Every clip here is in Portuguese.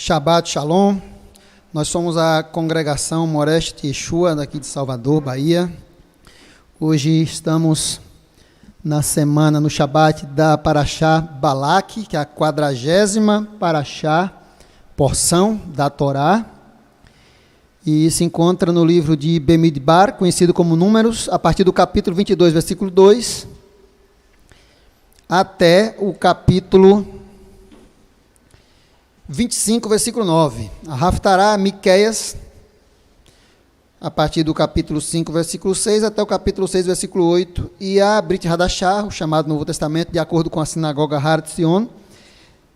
Shabbat Shalom, nós somos a congregação Moreshet Yeshua daqui de Salvador, Bahia. Hoje estamos na semana, no Shabbat da Parashá Balak, que é a 40ª Parashá, porção da Torá, e se encontra no livro de Bemidbar, conhecido como Números, a partir do capítulo 22, versículo 2, até o capítulo 25, versículo 9. A Haftará Miqueias, a partir do capítulo 5, versículo 6, até o capítulo 6, versículo 8. E a Brit Hadashah, o chamado Novo Testamento, de acordo com a sinagoga Har Tzion,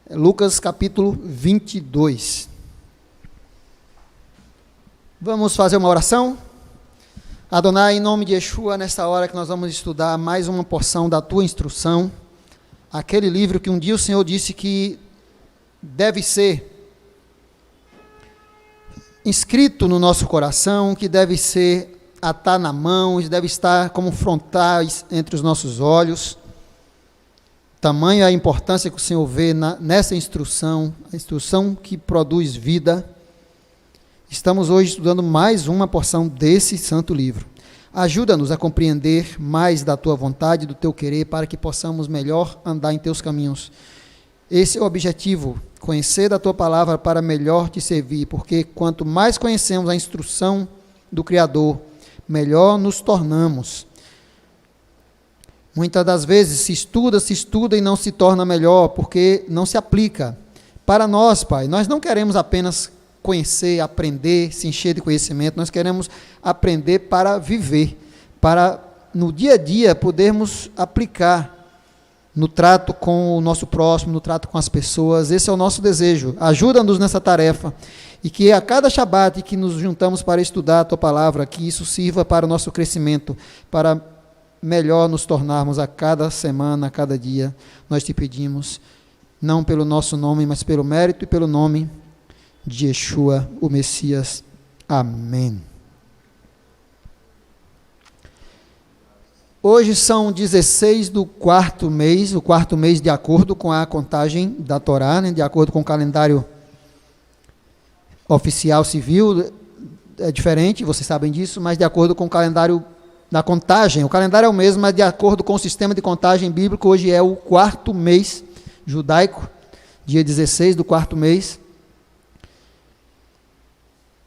Lucas, capítulo 22. Vamos fazer uma oração? Adonai, em nome de Yeshua, nessa hora que nós vamos estudar mais uma porção da tua instrução, aquele livro que um dia o Senhor disse que deve ser inscrito no nosso coração, que deve ser atar na mão, deve estar como frontais entre os nossos olhos. Tamanha a importância que o Senhor vê nessa instrução, a instrução que produz vida. Estamos hoje estudando mais uma porção desse santo livro. Ajuda-nos a compreender mais da tua vontade, do teu querer, para que possamos melhor andar em teus caminhos. Esse é o objetivo, conhecer da tua palavra para melhor te servir, porque quanto mais conhecemos a instrução do Criador, melhor nos tornamos. Muitas das vezes se estuda e não se torna melhor, porque não se aplica. Para nós, Pai, nós não queremos apenas conhecer, aprender, se encher de conhecimento, nós queremos aprender para viver, para no dia a dia podermos aplicar no trato com o nosso próximo, no trato com as pessoas. Esse é o nosso desejo. Ajuda-nos nessa tarefa, e que a cada Shabat que nos juntamos para estudar a tua palavra, que isso sirva para o nosso crescimento, para melhor nos tornarmos a cada semana, a cada dia. Nós te pedimos, não pelo nosso nome, mas pelo mérito e pelo nome de Yeshua, o Messias. Amém. Hoje são 16 do quarto mês, o quarto mês de acordo com a contagem da Torá, né, de acordo com o calendário oficial civil, é diferente, vocês sabem disso, mas de acordo com o calendário da contagem, o calendário é o mesmo, mas de acordo com o sistema de contagem bíblico, hoje é o quarto mês judaico, dia 16 do quarto mês.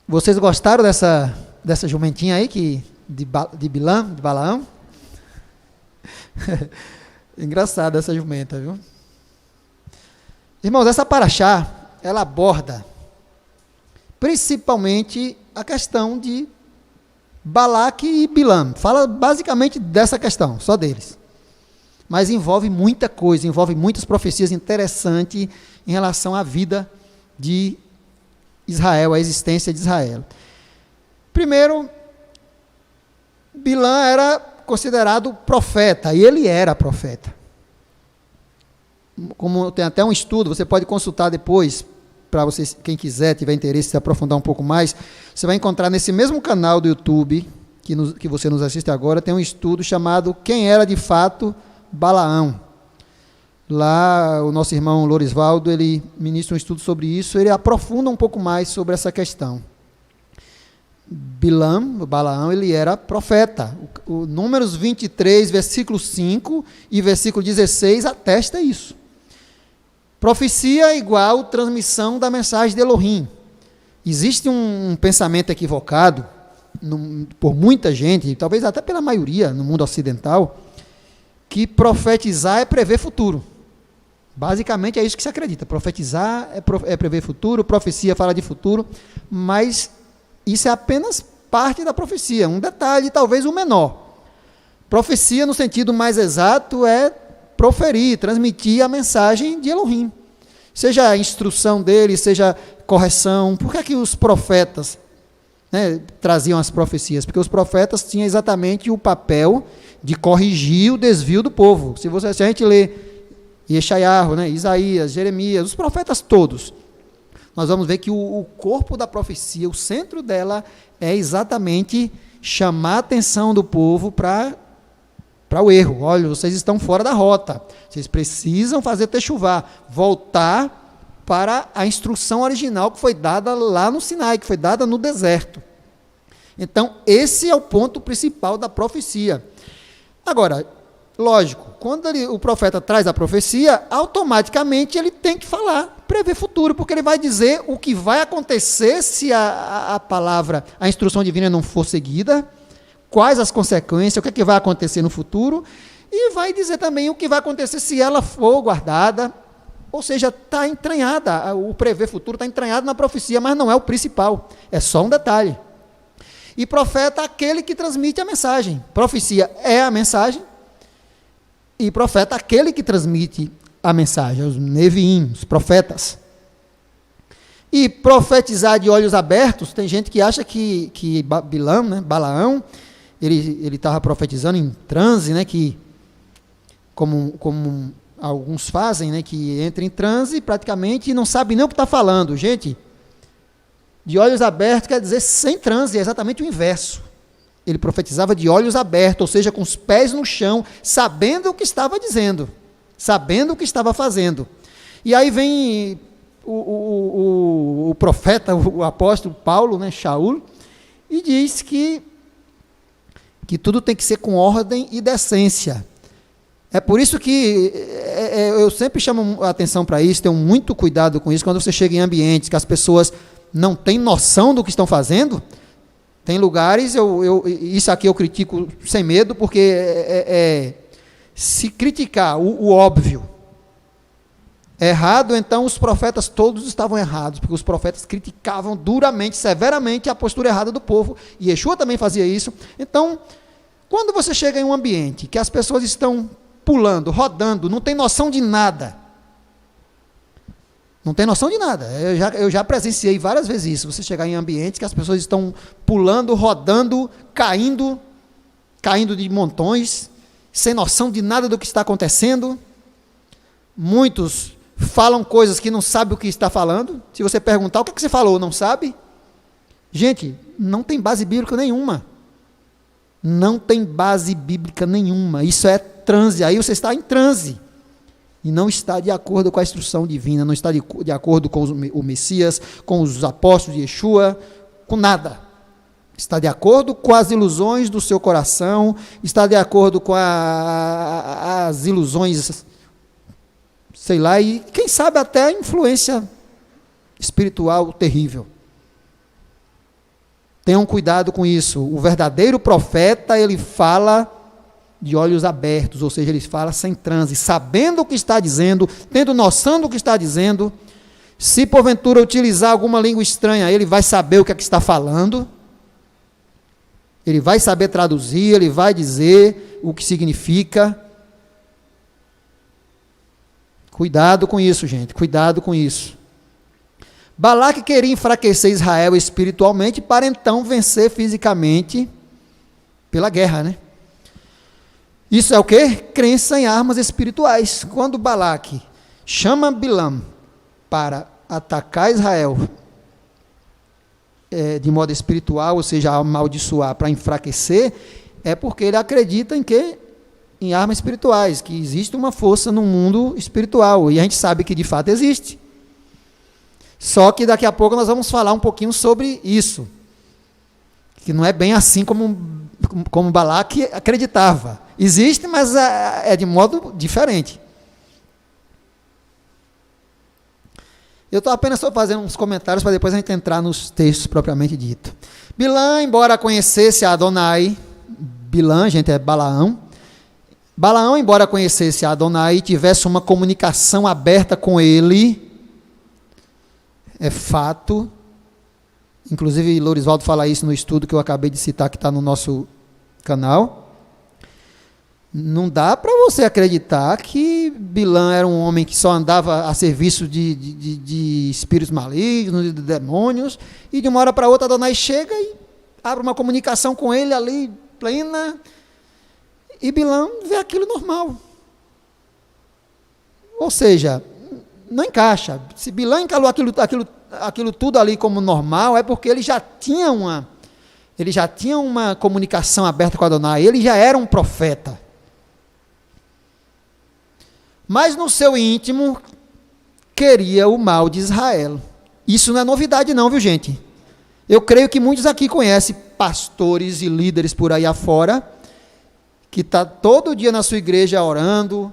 Vocês gostaram dessa jumentinha aí, de Balaão? Engraçada essa jumenta, viu? Irmãos, essa paraxá, ela aborda principalmente a questão de Balaque e Bilam. Fala basicamente dessa questão, só deles. Mas envolve muita coisa, envolve muitas profecias interessantes em relação à vida de Israel, a existência de Israel. Primeiro, Bilam era considerado profeta, e ele era profeta. Como tem até um estudo, você pode consultar depois, para vocês, quem quiser, tiver interesse em se aprofundar um pouco mais, você vai encontrar nesse mesmo canal do YouTube, que você nos assiste agora, tem um estudo chamado Quem Era de Fato Balaão. Lá, o nosso irmão Lorisvaldo, ele ministra um estudo sobre isso, ele aprofunda um pouco mais sobre essa questão. Balaão, ele era profeta. O Números 23, versículo 5 e versículo 16 atesta isso. Profecia igual transmissão da mensagem de Elohim. Existe um pensamento equivocado por muita gente, talvez até pela maioria no mundo ocidental, que profetizar é prever futuro. Basicamente é isso que se acredita. Profetizar é prever futuro, profecia fala de futuro, mas isso é apenas parte da profecia, um detalhe, talvez o menor. Profecia, no sentido mais exato, é proferir, transmitir a mensagem de Elohim. Seja a instrução dele, seja correção. Por que os profetas, traziam as profecias? Porque os profetas tinham exatamente o papel de corrigir o desvio do povo. Se a gente lê Yeshayahu, Isaías, Jeremias, os profetas todos, nós vamos ver que o corpo da profecia, o centro dela, é exatamente chamar a atenção do povo para o erro. Olha, vocês estão fora da rota, vocês precisam fazer techuvá, voltar para a instrução original que foi dada lá no Sinai, que foi dada no deserto. Então, esse é o ponto principal da profecia. Agora, lógico, quando o profeta traz a profecia, automaticamente ele tem que falar, prever futuro, porque ele vai dizer o que vai acontecer se a palavra, a instrução divina não for seguida, quais as consequências, o que, é que vai acontecer no futuro, e vai dizer também o que vai acontecer se ela for guardada. Ou seja, está entranhada, o prever futuro está entranhado na profecia, mas não é o principal, é só um detalhe. E profeta é aquele que transmite a mensagem. Profecia é a mensagem, e profeta é aquele que transmite a mensagem, os Neviim, os profetas. E profetizar de olhos abertos, tem gente que acha que Bilam, né, Balaão, ele estava profetizando em transe, né, que como alguns fazem, né, que entra em transe praticamente e não sabe nem o que está falando. Gente, de olhos abertos quer dizer sem transe, é exatamente o inverso. Ele profetizava de olhos abertos, ou seja, com os pés no chão, sabendo o que estava dizendo, sabendo o que estava fazendo. E aí vem o profeta, o apóstolo Paulo, né, Shaul, e diz que tudo tem que ser com ordem e decência. É por isso que eu sempre chamo a atenção para isso, tenho muito cuidado com isso, quando você chega em ambientes que as pessoas não têm noção do que estão fazendo. Tem lugares, isso aqui eu critico sem medo, porque se criticar o óbvio errado, então os profetas todos estavam errados, porque os profetas criticavam duramente, severamente a postura errada do povo, e Yeshua também fazia isso. Então, quando você chega em um ambiente que as pessoas estão pulando, rodando, não tem noção de nada. Não tem noção de nada. Eu já presenciei várias vezes isso. Você chegar em ambientes que as pessoas estão pulando, rodando, caindo de montões, sem noção de nada do que está acontecendo. Muitos falam coisas que não sabem o que está falando. Se você perguntar, o que você falou? Não sabe? Gente, não tem base bíblica nenhuma. Não tem base bíblica nenhuma. Isso é transe. Aí você está em transe. E não está de acordo com a instrução divina, não está de acordo com o Messias, com os apóstolos de Yeshua, com nada. Está de acordo com as ilusões do seu coração, está de acordo com as ilusões, sei lá, e quem sabe até a influência espiritual terrível. Tenham cuidado com isso. O verdadeiro profeta, ele fala de olhos abertos, ou seja, ele fala sem transe, sabendo o que está dizendo, tendo noção do que está dizendo. Se porventura utilizar alguma língua estranha, ele vai saber o que é que está falando, ele vai saber traduzir, ele vai dizer o que significa. Cuidado com isso, gente, cuidado com isso. Balaque queria enfraquecer Israel espiritualmente para então vencer fisicamente pela guerra, né? Isso é o quê? Crença em armas espirituais. Quando Balaque chama Bilam para atacar Israel de modo espiritual, ou seja, amaldiçoar, para enfraquecer, é porque ele acredita em quê? Em armas espirituais, que existe uma força no mundo espiritual, e a gente sabe que de fato existe. Só que daqui a pouco nós vamos falar um pouquinho sobre isso, que não é bem assim como Balaque acreditava. Existe, mas é de modo diferente. Eu estou apenas só fazendo uns comentários para depois a gente entrar nos textos propriamente dito. Bilam, embora conhecesse a Adonai, Bilam, gente, é Balaão. Balaão, embora conhecesse a Adonai e tivesse uma comunicação aberta com ele, é fato. Inclusive, Lorisvaldo fala isso no estudo que eu acabei de citar, que está no nosso canal. Não dá para você acreditar que Bilam era um homem que só andava a serviço de espíritos malignos, de demônios, e de uma hora para outra Adonai chega e abre uma comunicação com ele ali, plena, e Bilam vê aquilo normal. Ou seja, não encaixa. Se Bilam encalou aquilo tudo ali como normal, é porque ele já tinha uma comunicação aberta com Adonai, ele já era um profeta. Mas no seu íntimo, queria o mal de Israel. Isso não é novidade não, viu gente? Eu creio que muitos aqui conhecem pastores e líderes por aí afora, que está todo dia na sua igreja orando,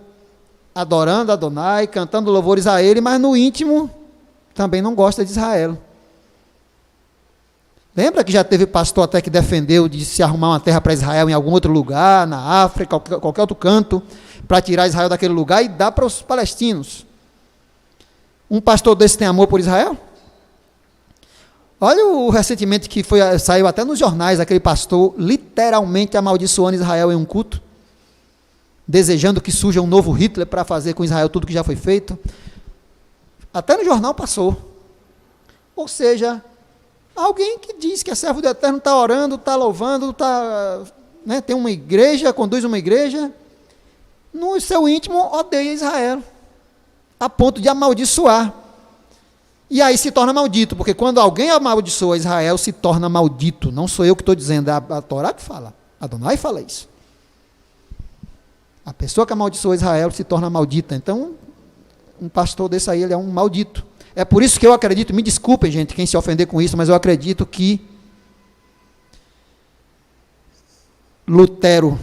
adorando Adonai, cantando louvores a Ele, mas no íntimo também não gosta de Israel. Lembra que já teve pastor até que defendeu de se arrumar uma terra para Israel em algum outro lugar, na África, qualquer outro canto, para tirar Israel daquele lugar e dar para os palestinos. Um pastor desse tem amor por Israel? Olha o ressentimento que saiu até nos jornais, aquele pastor literalmente amaldiçoando Israel em um culto, desejando que surja um novo Hitler para fazer com Israel tudo que já foi feito. Até no jornal passou. Ou seja, alguém que diz que é servo do Eterno, está orando, está louvando, tem uma igreja, conduz uma igreja, no seu íntimo odeia Israel, a ponto de amaldiçoar. E aí se torna maldito, porque quando alguém amaldiçoa Israel, se torna maldito. Não sou eu que estou dizendo, é a Torá que fala. Adonai fala isso. A pessoa que amaldiçoa Israel se torna maldita. Então, um pastor desse aí, ele é um maldito. É por isso que eu acredito, me desculpem, gente, quem se ofender com isso, mas eu acredito que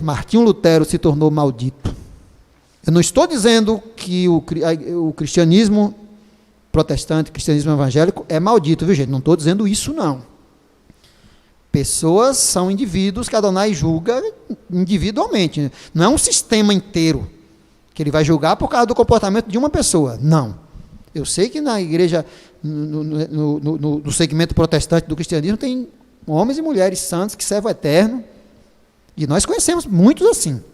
Martinho Lutero se tornou maldito. Eu não estou dizendo que o cristianismo protestante, cristianismo evangélico é maldito, viu gente? Não estou dizendo isso não. Pessoas são indivíduos que Adonai julga individualmente. Não é um sistema inteiro que ele vai julgar por causa do comportamento de uma pessoa. Não. Eu sei que na igreja, no segmento protestante do cristianismo, tem homens e mulheres santos que servem ao Eterno, e nós conhecemos muitos assim.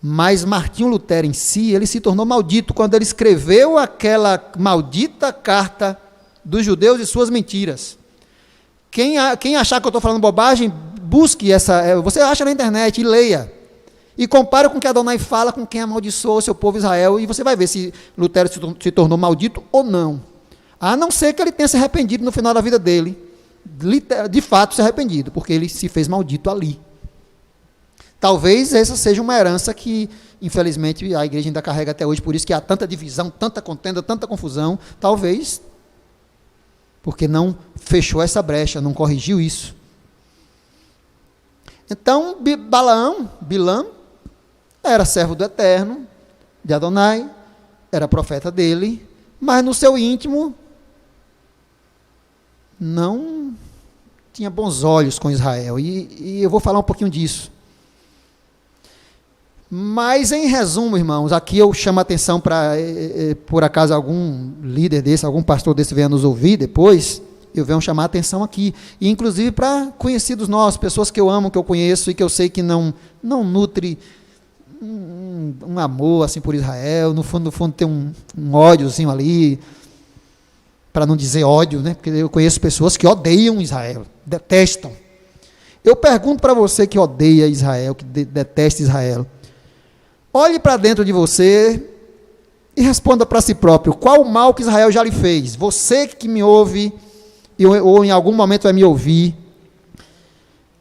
Mas Martinho Lutero em si, ele se tornou maldito quando ele escreveu aquela maldita carta dos judeus e suas mentiras. Quem achar que eu estou falando bobagem, busque você acha na internet e leia. E compara com o que Adonai fala com quem amaldiçoou o seu povo Israel, e você vai ver se Lutero se tornou maldito ou não. A não ser que ele tenha se arrependido no final da vida dele, de fato se arrependido, porque ele se fez maldito ali. Talvez essa seja uma herança que, infelizmente, a igreja ainda carrega até hoje, por isso que há tanta divisão, tanta contenda, tanta confusão, talvez porque não fechou essa brecha, não corrigiu isso. Então, Bilam, era servo do Eterno, de Adonai, era profeta dele, mas no seu íntimo não tinha bons olhos com Israel, e eu vou falar um pouquinho disso. Mas, em resumo, irmãos, aqui eu chamo a atenção para, por acaso, algum líder desse, algum pastor desse venha nos ouvir depois, eu venho chamar a atenção aqui, e inclusive para conhecidos nossos, pessoas que eu amo, que eu conheço, e que eu sei que não nutre um amor assim por Israel, no fundo tem um ódiozinho ali, para não dizer ódio, né? Porque eu conheço pessoas que odeiam Israel, detestam. Eu pergunto para você que odeia Israel, que detesta Israel, olhe para dentro de você e responda para si próprio, qual o mal que Israel já lhe fez? Você que me ouve, ou em algum momento vai me ouvir,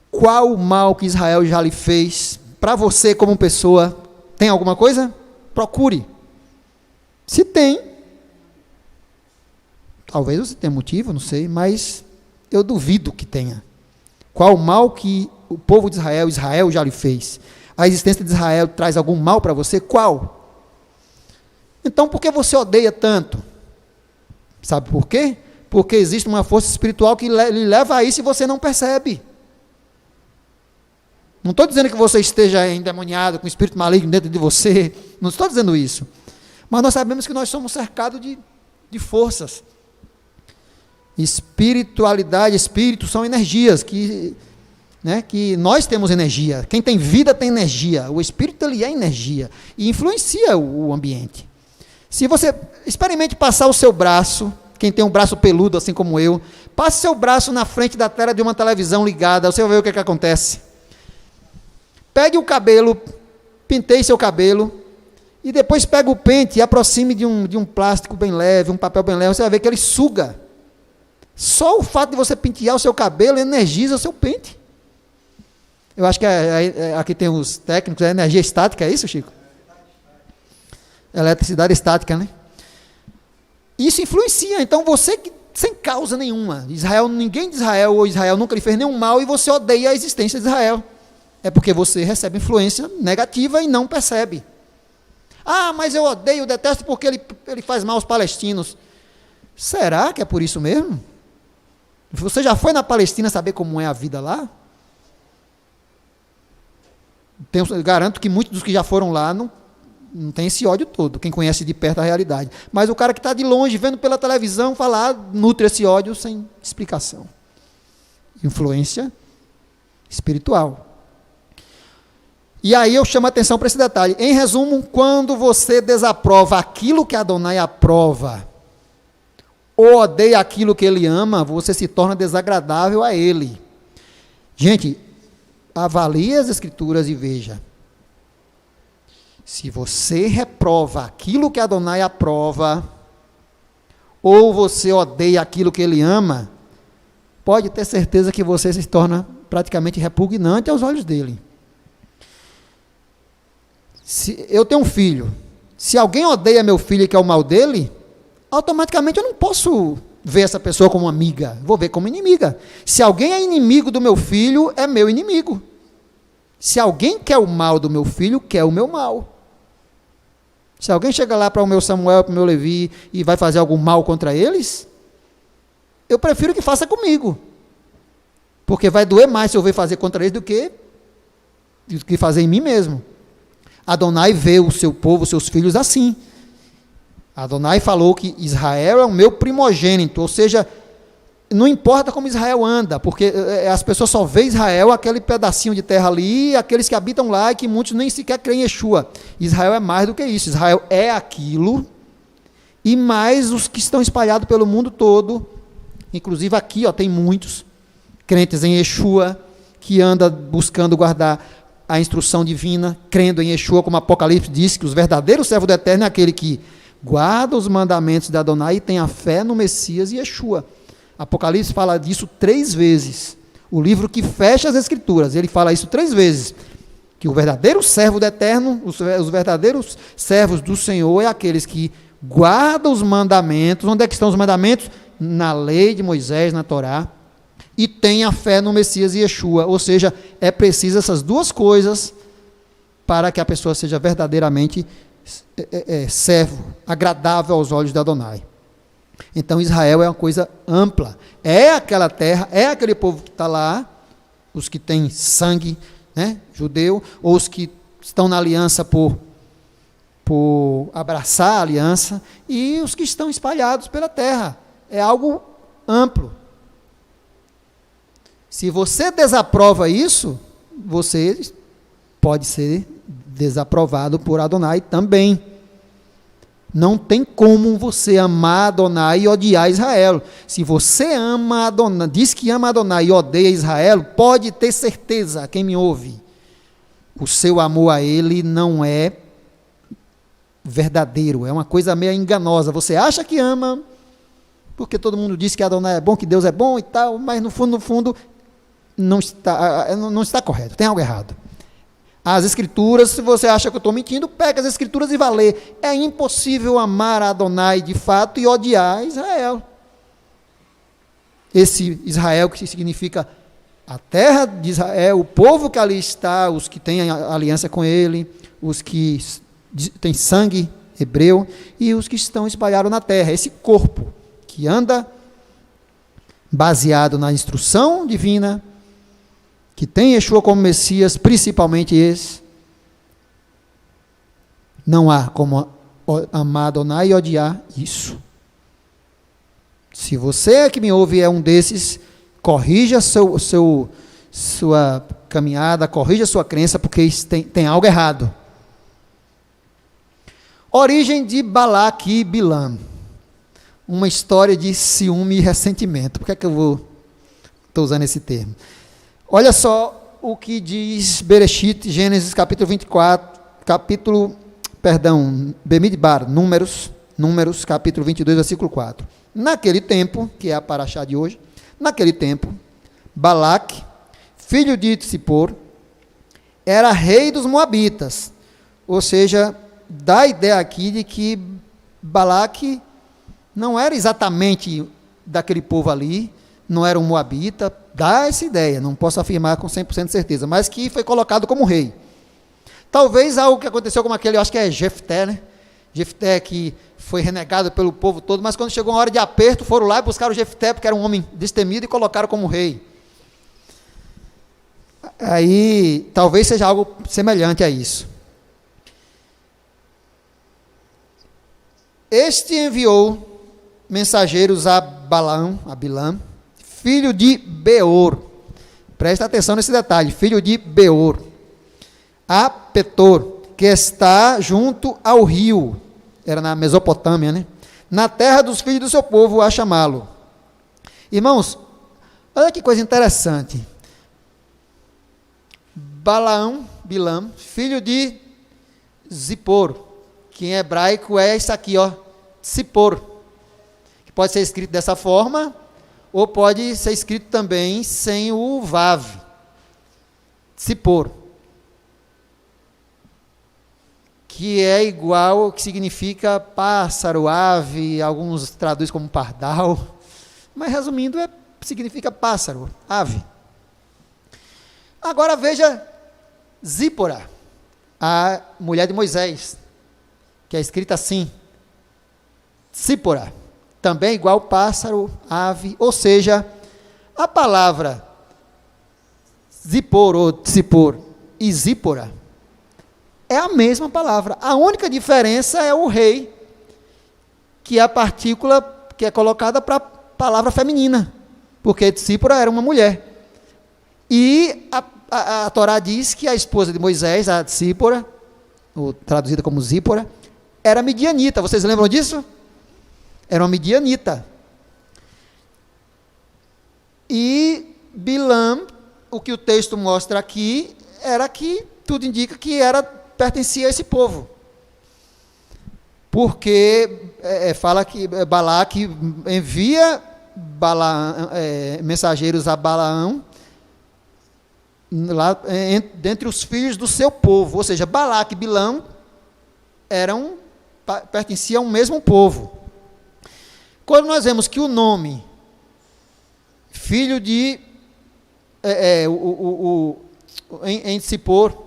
qual o mal que Israel já lhe fez? Para você como pessoa, tem alguma coisa? Procure. Se tem, talvez você tenha motivo, não sei, mas eu duvido que tenha. Qual o mal que o povo de Israel já lhe fez? A existência de Israel traz algum mal para você? Qual? Então, por que você odeia tanto? Sabe por quê? Porque existe uma força espiritual que lhe leva a isso e você não percebe. Não estou dizendo que você esteja endemoniado, com espírito maligno dentro de você, não estou dizendo isso. Mas nós sabemos que nós somos cercados de forças. Espiritualidade, espírito são energias que nós temos energia. Quem tem vida tem energia. O espírito ele é energia e influencia o ambiente. Se você experimente passar o seu braço, quem tem um braço peludo assim como eu, passe seu braço na frente da tela de uma televisão ligada, você vai ver o que acontece. Pegue o cabelo, penteie seu cabelo e depois pega o pente e aproxime de um plástico bem leve, um papel bem leve, você vai ver que ele suga. Só o fato de você pentear o seu cabelo energiza o seu pente. Eu acho que aqui tem os técnicos, energia estática, é isso, Chico? Eletricidade estática, né? Isso influencia. Então você que sem causa nenhuma, Israel, ninguém de Israel ou Israel nunca lhe fez nenhum mal e você odeia a existência de Israel. É porque você recebe influência negativa e não percebe. Ah, mas eu odeio, detesto porque ele faz mal aos palestinos. Será que é por isso mesmo? Você já foi na Palestina saber como é a vida lá? Garanto que muitos dos que já foram lá não tem esse ódio todo, quem conhece de perto a realidade. Mas o cara que está de longe, vendo pela televisão, falar, nutre esse ódio sem explicação. Influência espiritual. E aí eu chamo a atenção para esse detalhe. Em resumo, quando você desaprova aquilo que Adonai aprova, ou odeia aquilo que ele ama, você se torna desagradável a ele. Gente, avalie as Escrituras e veja. Se você reprova aquilo que Adonai aprova, ou você odeia aquilo que ele ama, pode ter certeza que você se torna praticamente repugnante aos olhos dele. Se eu tenho um filho, se alguém odeia meu filho e quer o mal dele, automaticamente eu não posso ver essa pessoa como amiga, vou ver como inimiga. Se alguém é inimigo do meu filho, é meu inimigo. Se alguém quer o mal do meu filho, quer o meu mal. Se alguém chega lá para o meu Samuel, para o meu Levi, e vai fazer algum mal contra eles, eu prefiro que faça comigo. Porque vai doer mais se eu ver fazer contra eles do que fazer em mim mesmo. Adonai vê o seu povo, os seus filhos assim. Adonai falou que Israel é o meu primogênito, ou seja, não importa como Israel anda, porque as pessoas só veem Israel, aquele pedacinho de terra ali, aqueles que habitam lá e que muitos nem sequer creem em Yeshua. Israel é mais do que isso, Israel é aquilo, e mais os que estão espalhados pelo mundo todo, inclusive aqui tem muitos crentes em Yeshua, que anda buscando guardar a instrução divina, crendo em Yeshua, como Apocalipse diz, que os verdadeiros servos do Eterno é aquele que guarda os mandamentos de Adonai e tem a fé no Messias e Yeshua. Apocalipse fala disso 3 vezes. O livro que fecha as Escrituras, ele fala isso 3 vezes. Que o verdadeiro servo do Eterno, os verdadeiros servos do Senhor é aqueles que guardam os mandamentos. Onde é que estão os mandamentos? Na lei de Moisés, na Torá. E tem a fé no Messias e Yeshua. Ou seja, é preciso essas 2 coisas para que a pessoa seja verdadeiramente servo, agradável aos olhos de Adonai. Então Israel é uma coisa ampla, é aquela terra, é aquele povo que está lá, os que têm sangue, judeu, ou os que estão na aliança por abraçar a aliança, e os que estão espalhados pela terra, é algo amplo. Se você desaprova isso, você pode ser desaprovado por Adonai também. Não tem como você amar Adonai e odiar Israel. Se você ama Adonai, diz que ama Adonai e odeia Israel, pode ter certeza, quem me ouve, o seu amor a ele não é verdadeiro, é uma coisa meio enganosa. Você acha que ama, porque todo mundo diz que Adonai é bom, que Deus é bom e tal, mas no fundo, não está correto, tem algo errado. As Escrituras, se você acha que eu estou mentindo, pega as Escrituras e vai ler. É impossível amar a Adonai de fato e odiar Israel. Esse Israel que significa a terra de Israel, o povo que ali está, os que têm aliança com ele, os que têm sangue hebreu e os que estão espalhados na terra. Esse corpo que anda baseado na instrução divina, que tem Yeshua como Messias, principalmente esse, não há como amar Adonai e odiar isso. Se você que me ouve é um desses, corrija sua caminhada, corrija sua crença, porque tem algo errado. Origem de Balaque e Bilam. Uma história de ciúme e ressentimento. Por que é que eu estou usando esse termo? Olha só o que diz Bereshit, Gênesis capítulo 24, Bemidbar, Números capítulo 22, versículo 4. Naquele tempo, que é a paraxá de hoje, naquele tempo, Balaque, filho de Tsippor, era rei dos Moabitas. Ou seja, dá a ideia aqui de que Balaque não era exatamente daquele povo ali, não era um moabita, dá essa ideia, não posso afirmar com 100% de certeza, mas que foi colocado como rei. Talvez algo que aconteceu como aquele, eu acho que é Jefté, né? Jefté que foi renegado pelo povo todo, mas quando chegou uma hora de aperto, foram lá e buscaram Jefté, porque era um homem destemido, e colocaram como rei. Aí, talvez seja algo semelhante a isso. Este enviou mensageiros a Balaão, a Bilam, filho de Beor. Presta atenção nesse detalhe, filho de Beor. A Petor, que está junto ao rio, era na Mesopotâmia, né? Na terra dos filhos do seu povo, a chamá-lo. Irmãos, olha que coisa interessante. Balaão, Bilam, filho de Zippor, que em hebraico é isso aqui, ó, Tzipor, que pode ser escrito dessa forma, ou pode ser escrito também sem o vav, Tzipor, que é igual, que significa pássaro, ave, alguns traduzem como pardal, mas resumindo, significa pássaro, ave. Agora veja Zípora, a mulher de Moisés, que é escrita assim, Zípora, também igual pássaro, ave, ou seja, a palavra Zippor ou Tzipor e Zípora é a mesma palavra, a única diferença é o rei, que é a partícula que é colocada para a palavra feminina, porque Tzípora era uma mulher. E a Torá diz que a esposa de Moisés, a Zípora, ou traduzida como Zípora, era midianita. Vocês lembram disso? Era uma midianita. E Bilam, o que o texto mostra aqui, era que tudo indica que pertencia a esse povo. Porque fala que Balaque envia mensageiros a Balaão, lá dentre os filhos do seu povo, ou seja, Balaque e Bilão pertenciam ao mesmo povo. Quando nós vemos que o nome filho de em Zippor,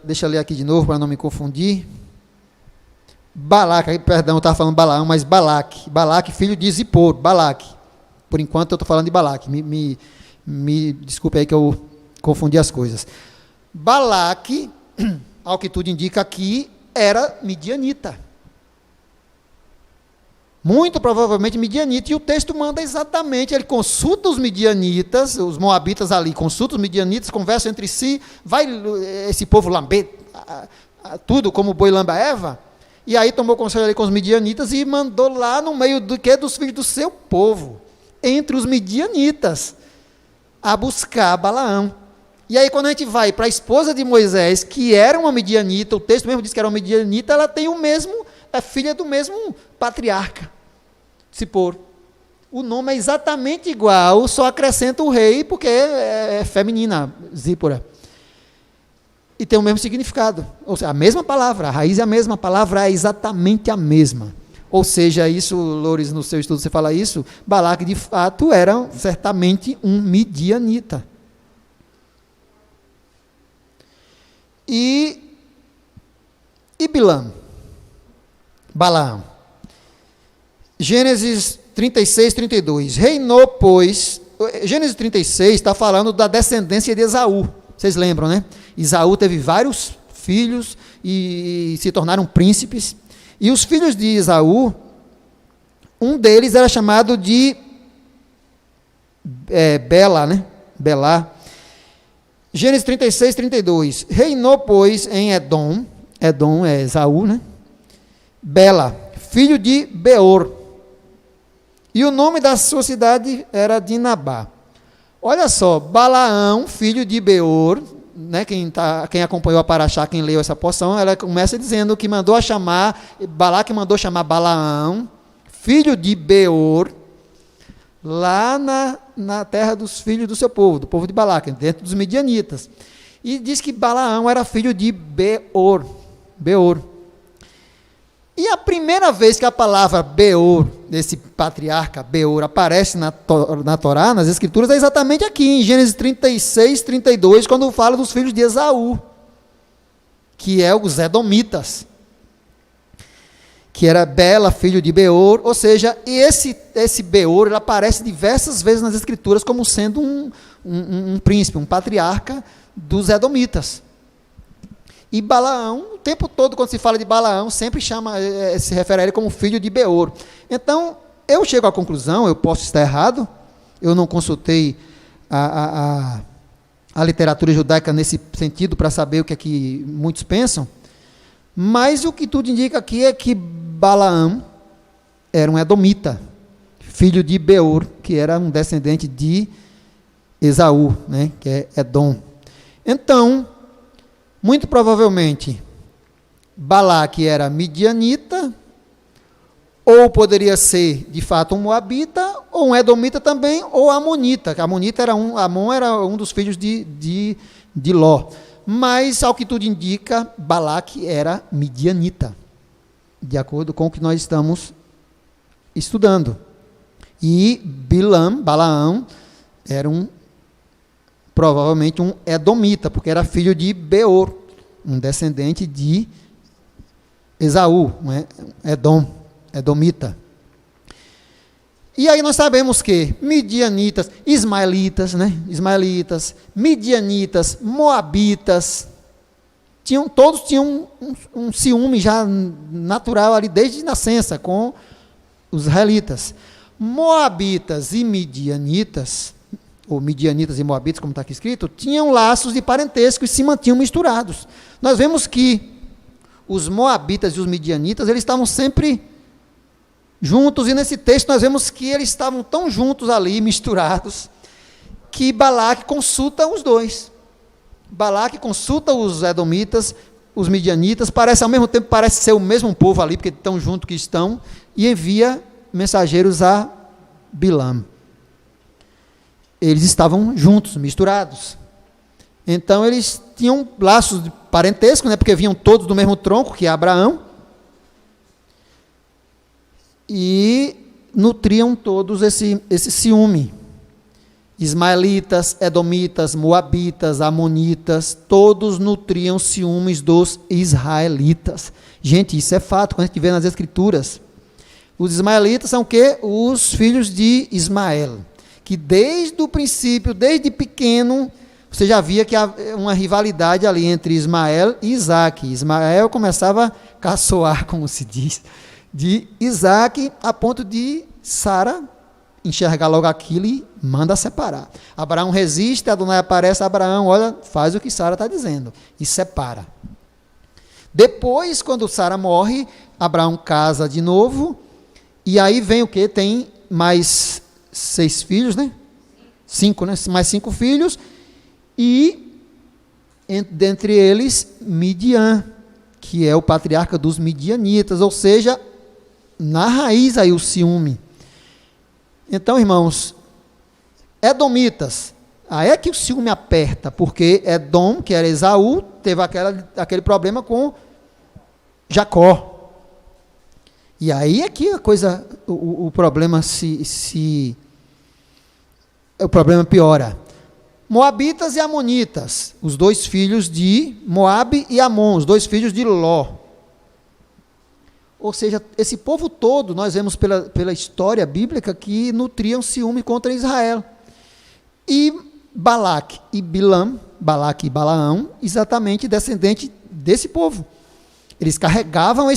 deixa eu ler aqui de novo para não me confundir. Balaque, perdão, eu estava falando Balaão, mas Balaque, filho de Zippor, Balaque. Por enquanto eu estou falando de Balaque, me desculpe aí que eu confundi as coisas. Balaque, ao que tudo indica aqui, era midianita. Muito provavelmente midianita, e o texto manda exatamente, ele consulta os midianitas, os moabitas ali, consulta os midianitas, conversam entre si, vai esse povo lamber tudo como o boi lambe a Eva, e aí tomou conselho ali com os midianitas e mandou lá no meio dos filhos do seu povo, entre os midianitas, a buscar Balaão. E aí quando a gente vai para a esposa de Moisés, que era uma midianita, o texto mesmo diz que era uma midianita, ela tem o mesmo, é filha do mesmo patriarca, Zippor. O nome é exatamente igual, só acrescenta o rei, porque é feminina, Zípora. E tem o mesmo significado, ou seja, a mesma palavra, a raiz é a mesma, a palavra é exatamente a mesma. Ou seja, isso, Loures, no seu estudo você fala isso, Balaque de fato era certamente um midianita. E Bilam, Balaão. Gênesis 36, 32. Reinou, pois, Gênesis 36 está falando da descendência de Esaú. Vocês lembram, né? Esaú teve vários filhos e se tornaram príncipes. E os filhos de Esaú, um deles era chamado de Bela, né? Belá. Gênesis 36, 32. Reinou, pois, em Edom é Esaú, né? Bela, filho de Beor. E o nome da sua cidade era Dinabá. Olha só, Balaão, filho de Beor, né, quem acompanhou a Paraxá, quem leu essa porção, ela começa dizendo que Balaque mandou chamar Balaão, filho de Beor, lá na terra dos filhos do seu povo, do povo de Balaque, dentro dos midianitas. E diz que Balaão era filho de Beor. E a primeira vez que a palavra Beor, desse patriarca Beor, aparece na Torá, nas Escrituras, é exatamente aqui, em Gênesis 36, 32, quando fala dos filhos de Esaú, que é os Edomitas, que era Bela, filho de Beor, ou seja, esse Beor, ele aparece diversas vezes nas Escrituras como sendo um príncipe, um patriarca dos Edomitas. E Balaão, o tempo todo, quando se fala de Balaão, sempre se refere a ele como filho de Beor. Então, eu chego à conclusão, eu posso estar errado, eu não consultei a literatura judaica nesse sentido para saber o que é que muitos pensam, mas o que tudo indica aqui é que Balaão era um edomita, filho de Beor, que era um descendente de Esaú, né, que é Edom. Então, muito provavelmente, Balaque era midianita, ou poderia ser, de fato, um moabita, ou um edomita também, ou amonita. Amon era um dos filhos de Ló. Mas, ao que tudo indica, Balaque era midianita, de acordo com o que nós estamos estudando. E Balaão, era provavelmente um edomita, porque era filho de Beor, um descendente de Esaú, edomita. E aí nós sabemos que midianitas, ismaelitas, midianitas, moabitas, todos tinham um ciúme já natural ali desde nascença com os israelitas. Moabitas e midianitas, ou midianitas e moabitas, como está aqui escrito, tinham laços de parentesco e se mantinham misturados. Nós vemos que os moabitas e os midianitas, eles estavam sempre juntos, e nesse texto nós vemos que eles estavam tão juntos ali, misturados, que Balaque consulta os dois. Balaque consulta os edomitas, os midianitas, ao mesmo tempo parece ser o mesmo povo ali, porque tão junto que estão, e envia mensageiros a Bilam. Eles estavam juntos, misturados. Então eles tinham laços de parentesco, porque vinham todos do mesmo tronco, que é Abraão, e nutriam todos esse ciúme. Ismaelitas, edomitas, moabitas, amonitas, todos nutriam ciúmes dos israelitas. Gente, isso é fato, quando a gente vê nas Escrituras. Os ismaelitas são o quê? Os filhos de Ismael, que desde o princípio, desde pequeno, você já via que havia uma rivalidade ali entre Ismael e Isaque. Ismael começava a caçoar, como se diz, de Isaque, a ponto de Sara enxergar logo aquilo e manda separar. Abraão resiste, Adonai aparece, Abraão, olha, faz o que Sara está dizendo, e separa. Depois, quando Sara morre, Abraão casa de novo, e aí vem o quê? Tem mais 6 filhos, né? 5, né? Mais 5 filhos, e dentre eles, Midian, que é o patriarca dos midianitas, ou seja, na raiz aí o ciúme. Então, irmãos, edomitas, aí é que o ciúme aperta, porque Edom, que era Esaú, teve aquele problema com Jacó. E aí é que a coisa, o problema o problema piora. Moabitas e amonitas, os 2 filhos de Moabe e Amon, os 2 filhos de Ló. Ou seja, esse povo todo, nós vemos pela história bíblica, que nutriam ciúme contra Israel. E Balaque e Balaão, exatamente descendente desse povo. Eles carregavam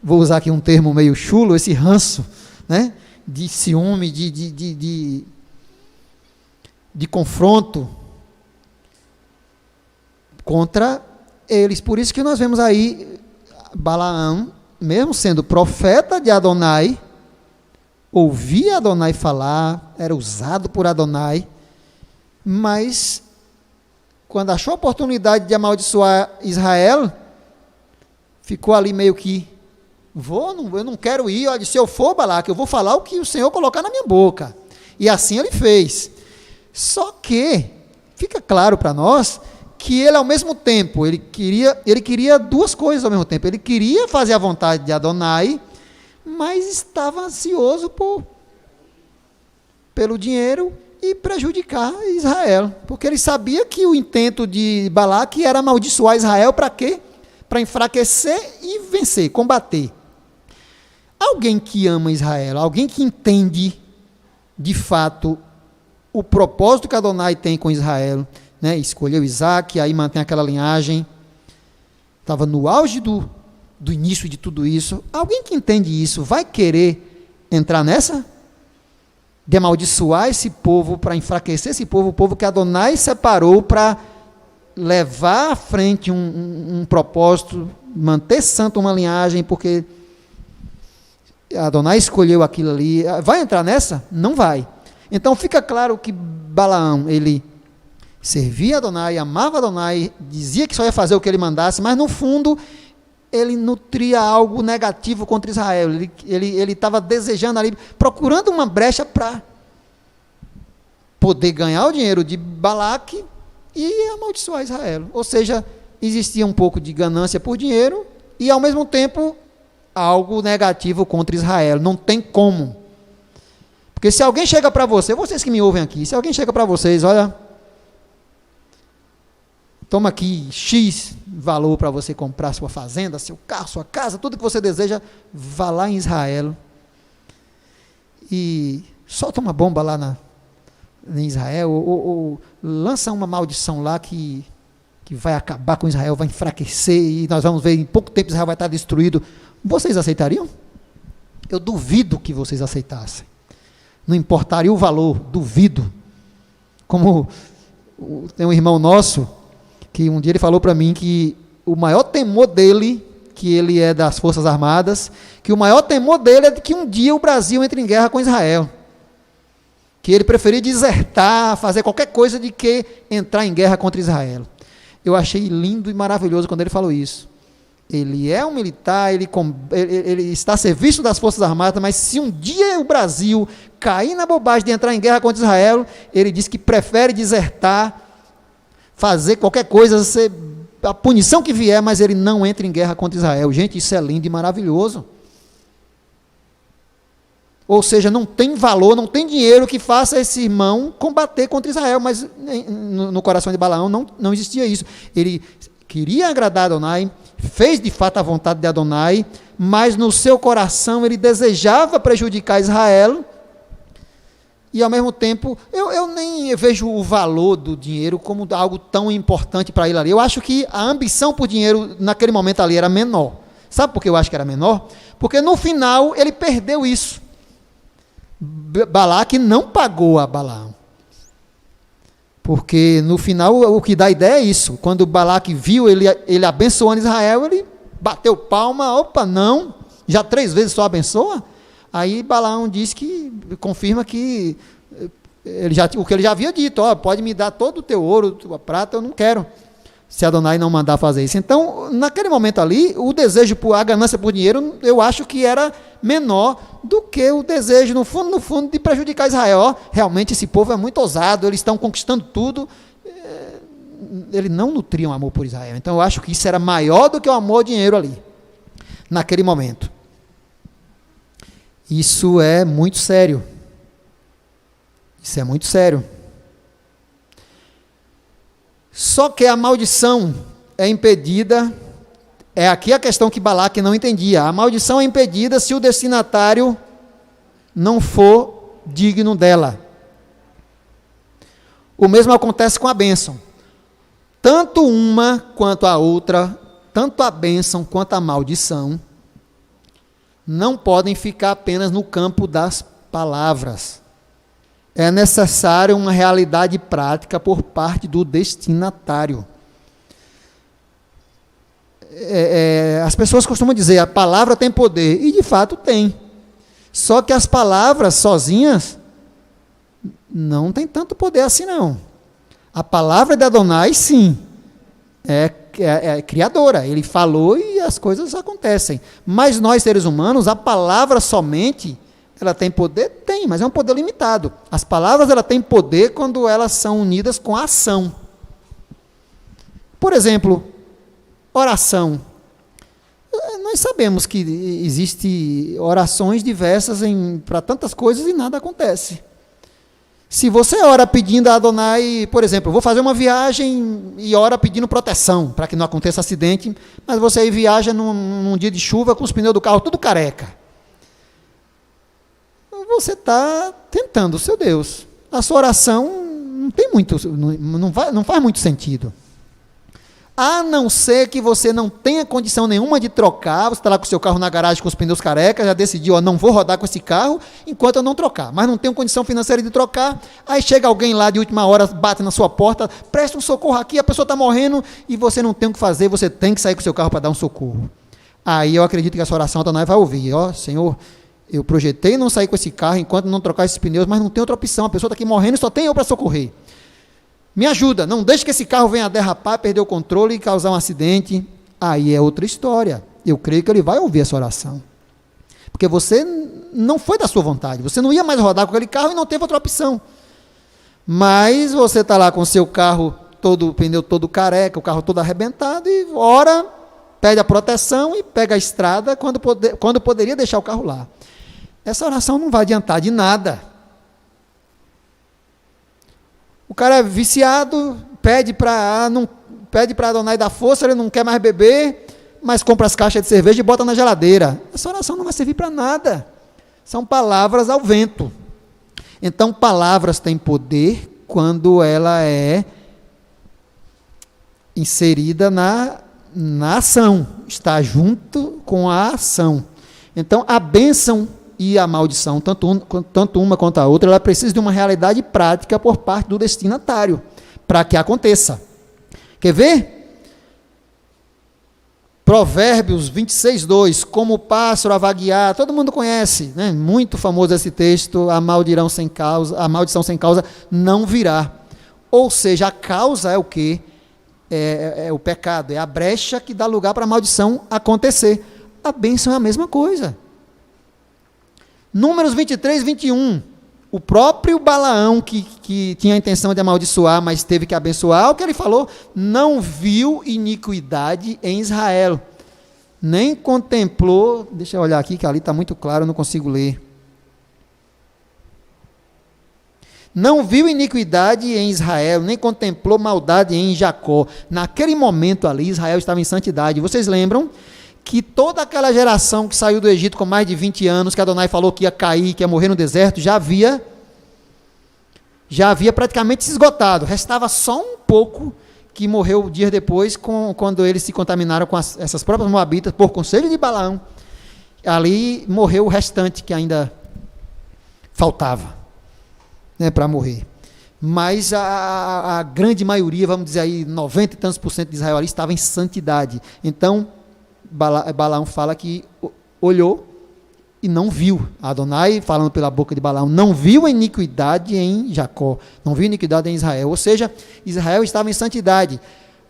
vou usar aqui um termo meio chulo, esse ranço, de ciúme, de confronto contra eles. Por isso que nós vemos aí Balaão, mesmo sendo profeta de Adonai, ouvia Adonai falar, era usado por Adonai, mas quando achou a oportunidade de amaldiçoar Israel, ficou ali meio que, eu não quero ir, olha, se eu for, Balaque, eu vou falar o que o Senhor colocar na minha boca. E assim ele fez. Só que fica claro para nós que ele, ao mesmo tempo, ele queria duas coisas ao mesmo tempo. Ele queria fazer a vontade de Adonai, mas estava ansioso pelo dinheiro e prejudicar Israel, porque ele sabia que o intento de Balaque era amaldiçoar Israel. Para quê? Para enfraquecer e vencer, combater. Alguém que ama Israel, alguém que entende de fato o propósito que Adonai tem com Israel, né? Escolheu Isaac, aí mantém aquela linhagem, estava no auge do início de tudo isso. Alguém que entende isso vai querer entrar nessa? De amaldiçoar esse povo, para enfraquecer esse povo, o povo que Adonai separou para levar à frente um propósito, manter santo uma linhagem, porque Adonai escolheu aquilo ali. Vai entrar nessa? Não vai. Então fica claro que Balaão, ele servia Adonai, amava Adonai, dizia que só ia fazer o que ele mandasse, mas no fundo ele nutria algo negativo contra Israel. Ele estava desejando ali, procurando uma brecha para poder ganhar o dinheiro de Balaque e amaldiçoar Israel. Ou seja, existia um pouco de ganância por dinheiro e, ao mesmo tempo, algo negativo contra Israel. Não tem como. Porque se alguém chega para você, vocês que me ouvem aqui, se alguém chega para vocês, olha, toma aqui X valor para você comprar sua fazenda, seu carro, sua casa, tudo que você deseja, vá lá em Israel e solta uma bomba lá em Israel, ou lança uma maldição lá que vai acabar com Israel, vai enfraquecer, e nós vamos ver, em pouco tempo Israel vai estar destruído. Vocês aceitariam? Eu duvido que vocês aceitassem. Não importaria o valor, duvido. Como tem um irmão nosso, que um dia ele falou para mim que o maior temor dele, que ele é das Forças Armadas, que o maior temor dele é de que um dia o Brasil entre em guerra com Israel. Que ele preferia desertar, fazer qualquer coisa de que entrar em guerra contra Israel. Eu achei lindo e maravilhoso quando ele falou isso. Ele é um militar, ele está a serviço das Forças Armadas, mas se um dia o Brasil cair na bobagem de entrar em guerra contra Israel, ele diz que prefere desertar, fazer qualquer coisa, a punição que vier, mas ele não entra em guerra contra Israel. Gente, isso é lindo e maravilhoso. Ou seja, não tem valor, não tem dinheiro que faça esse irmão combater contra Israel, mas no coração de Balaão não existia isso. Ele queria agradar a Adonai, fez de fato a vontade de Adonai, mas no seu coração ele desejava prejudicar Israel, e ao mesmo tempo, eu nem vejo o valor do dinheiro como algo tão importante para ele ali. Eu acho que a ambição por dinheiro naquele momento ali era menor. Sabe por que eu acho que era menor? Porque no final ele perdeu isso. Balaque não pagou a Balaão. Porque no final o que dá ideia é isso. Quando Balaque viu ele abençoando Israel, ele bateu palma, opa, não, já 3 vezes só abençoa? Aí Balaão confirma que o que ele já havia dito, pode me dar todo o teu ouro, tua prata, eu não quero, se Adonai não mandar fazer isso. Então, naquele momento ali, o desejo, a ganância por dinheiro, eu acho que era menor do que o desejo, no fundo, de prejudicar Israel. Realmente esse povo é muito ousado, eles estão conquistando tudo. Ele não nutria um amor por Israel. Então, eu acho que isso era maior do que o amor ao dinheiro ali, naquele momento. Isso é muito sério. Isso é muito sério. Só que a maldição é impedida, é aqui a questão que Balaque não entendia. A maldição é impedida se o destinatário não for digno dela. O mesmo acontece com a bênção. Tanto uma quanto a outra, tanto a bênção quanto a maldição, não podem ficar apenas no campo das palavras. É necessário uma realidade prática por parte do destinatário. As pessoas costumam dizer, a palavra tem poder, e de fato tem. Só que as palavras sozinhas não tem tanto poder assim não. A palavra de Adonai, sim, é criadora. Ele falou e as coisas acontecem. Mas nós, seres humanos, a palavra somente, ela tem poder? Tem, mas é um poder limitado. As palavras, ela têm poder quando elas são unidas com a ação. por exemplo, oração. Nós sabemos que existem orações diversas para tantas coisas e nada acontece. Se você ora pedindo a Adonai, por exemplo, vou fazer uma viagem e ora pedindo proteção para que não aconteça acidente, mas você aí viaja num dia de chuva com os pneus do carro tudo careca. Você está tentando o seu Deus. A sua oração não tem muito, não faz muito sentido. A não ser que você não tenha condição nenhuma de trocar, você está lá com o seu carro na garagem com os pneus carecas, já decidiu, não vou rodar com esse carro enquanto eu não trocar, mas não tenho condição financeira de trocar, aí chega alguém lá de última hora, bate na sua porta, presta um socorro aqui, a pessoa está morrendo e você não tem o que fazer, você tem que sair com o seu carro para dar um socorro. Aí eu acredito que a sua oração Adonai vai ouvir, Senhor, eu projetei não sair com esse carro enquanto não trocar esses pneus, mas não tem outra opção, a pessoa está aqui morrendo e só tem eu para socorrer. Me ajuda, não deixe que esse carro venha a derrapar, perder o controle e causar um acidente. Aí é outra história. Eu creio que ele vai ouvir essa oração. Porque você não foi da sua vontade, você não ia mais rodar com aquele carro e não teve outra opção. Mas você está lá com o seu carro, o pneu todo careca, o carro todo arrebentado, e ora, pede a proteção e pega a estrada quando poderia deixar o carro lá. Essa oração não vai adiantar de nada. O cara é viciado, pede para Adonai dar força, ele não quer mais beber, mas compra as caixas de cerveja e bota na geladeira. Essa oração não vai servir para nada. São palavras ao vento. Então, palavras têm poder quando ela é inserida na ação, está junto com a ação. Então, a bênção e a maldição, tanto uma quanto a outra, ela precisa de uma realidade prática por parte do destinatário, para que aconteça. Quer ver? Provérbios 26:2, como o pássaro a vaguear, todo mundo conhece, né? Muito famoso esse texto, a maldição sem causa não virá. Ou seja, a causa é o quê? É o pecado, é a brecha que dá lugar para a maldição acontecer. A bênção é a mesma coisa. Números 23:21, o próprio Balaão, que tinha a intenção de amaldiçoar, mas teve que abençoar, o que ele falou? Não viu iniquidade em Israel, nem contemplou, deixa eu olhar aqui, que ali está muito claro, eu não consigo ler. Não viu iniquidade em Israel, nem contemplou maldade em Jacó. Naquele momento ali, Israel estava em santidade. Vocês lembram que toda aquela geração que saiu do Egito com mais de 20 anos, que Adonai falou que ia cair, que ia morrer no deserto, já havia praticamente se esgotado. Restava só um pouco que morreu dias depois, quando eles se contaminaram com essas próprias moabitas, por conselho de Balaão. Ali morreu o restante que ainda faltava, né, para morrer. Mas a grande maioria, vamos dizer aí, 90 e tantos % de israelitas estava em santidade. Então, Balaão fala que olhou e não viu. Adonai, falando pela boca de Balaão, não viu a iniquidade em Jacó, não viu a iniquidade em Israel. Ou seja, Israel estava em santidade.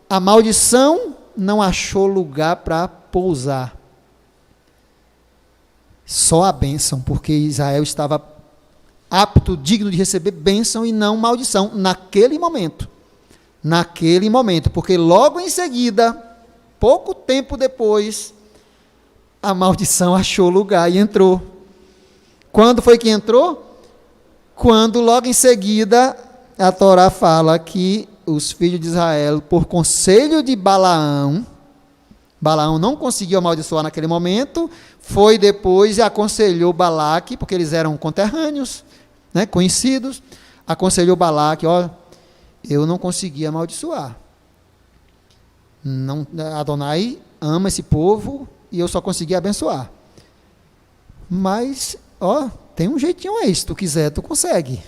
A maldição não achou lugar para pousar. Só a bênção, porque Israel estava apto, digno de receber bênção e não maldição, naquele momento. Naquele momento, porque logo em seguida, pouco tempo depois, a maldição achou lugar e entrou. Quando foi que entrou? Quando logo em seguida a Torá fala que os filhos de Israel, por conselho de Balaão não conseguiu amaldiçoar naquele momento, foi depois e aconselhou Balaque, porque eles eram conterrâneos, né, conhecidos, aconselhou Balaque, eu não consegui amaldiçoar. Não, Adonai ama esse povo e eu só consegui abençoar. Mas, tem um jeitinho aí, se tu quiser, tu consegue.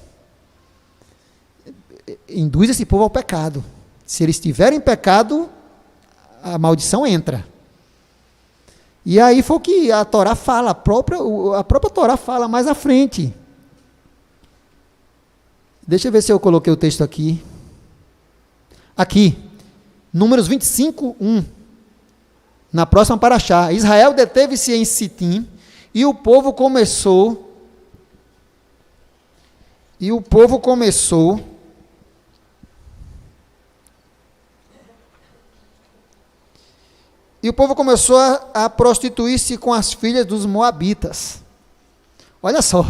Induz esse povo ao pecado. Se eles estiverem em pecado, a maldição entra. E aí foi o que a Torá fala, a própria Torá fala mais à frente. Deixa eu ver se eu coloquei o texto aqui. Aqui. Números 25:1, na próxima paraxá, Israel deteve-se em Sitim, e o povo começou E o povo começou a prostituir-se com as filhas dos moabitas. Olha só,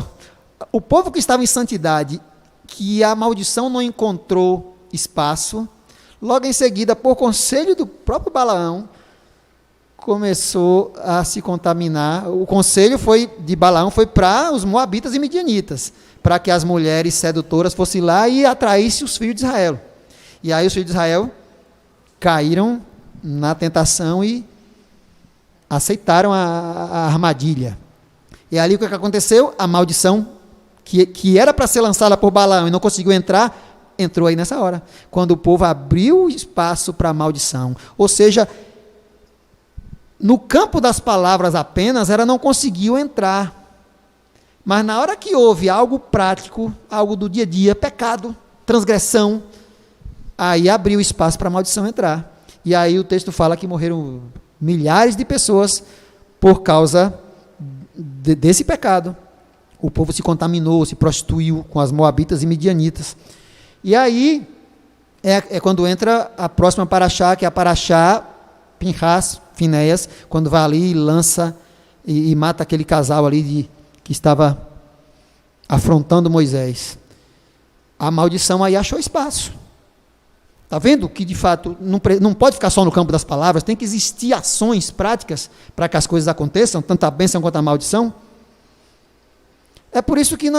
o povo que estava em santidade, que a maldição não encontrou espaço, logo em seguida, por conselho do próprio Balaão, começou a se contaminar. O conselho de Balaão foi para os moabitas e midianitas, para que as mulheres sedutoras fossem lá e atraíssem os filhos de Israel. E aí os filhos de Israel caíram na tentação e aceitaram a armadilha. E ali o que aconteceu? A maldição, que era para ser lançada por Balaão e não conseguiu entrar, entrou aí nessa hora, quando o povo abriu espaço para a maldição. Ou seja, no campo das palavras apenas, ela não conseguiu entrar. Mas na hora que houve algo prático, algo do dia a dia, pecado, transgressão, aí abriu espaço para a maldição entrar. E aí o texto fala que morreram milhares de pessoas por causa desse pecado. O povo se contaminou, se prostituiu com as moabitas e midianitas. E aí é quando entra a próxima paraxá, que é a paraxá Pinhas, Finéias, quando vai ali e lança e mata aquele casal ali que estava afrontando Moisés. A maldição aí achou espaço. Está vendo que, de fato, não pode ficar só no campo das palavras, tem que existir ações práticas para que as coisas aconteçam, tanto a bênção quanto a maldição. É por isso que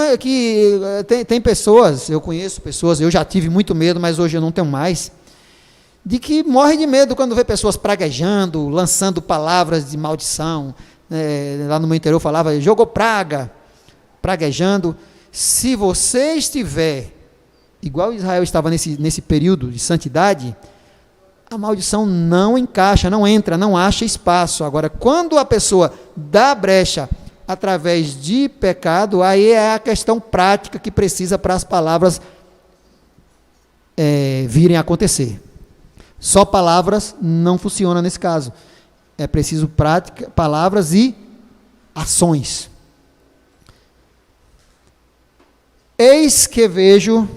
tem pessoas, eu conheço pessoas, eu já tive muito medo, mas hoje eu não tenho mais, de que morrem de medo quando vê pessoas praguejando, lançando palavras de maldição. Lá no meu interior falava, jogou praga, praguejando. Se você estiver igual Israel estava nesse período de santidade, a maldição não encaixa, não entra, não acha espaço. Agora, quando a pessoa dá brecha através de pecado, aí é a questão prática que precisa para as palavras virem a acontecer. Só palavras não funciona nesse caso. É preciso prática, palavras e ações. Eis que vejo,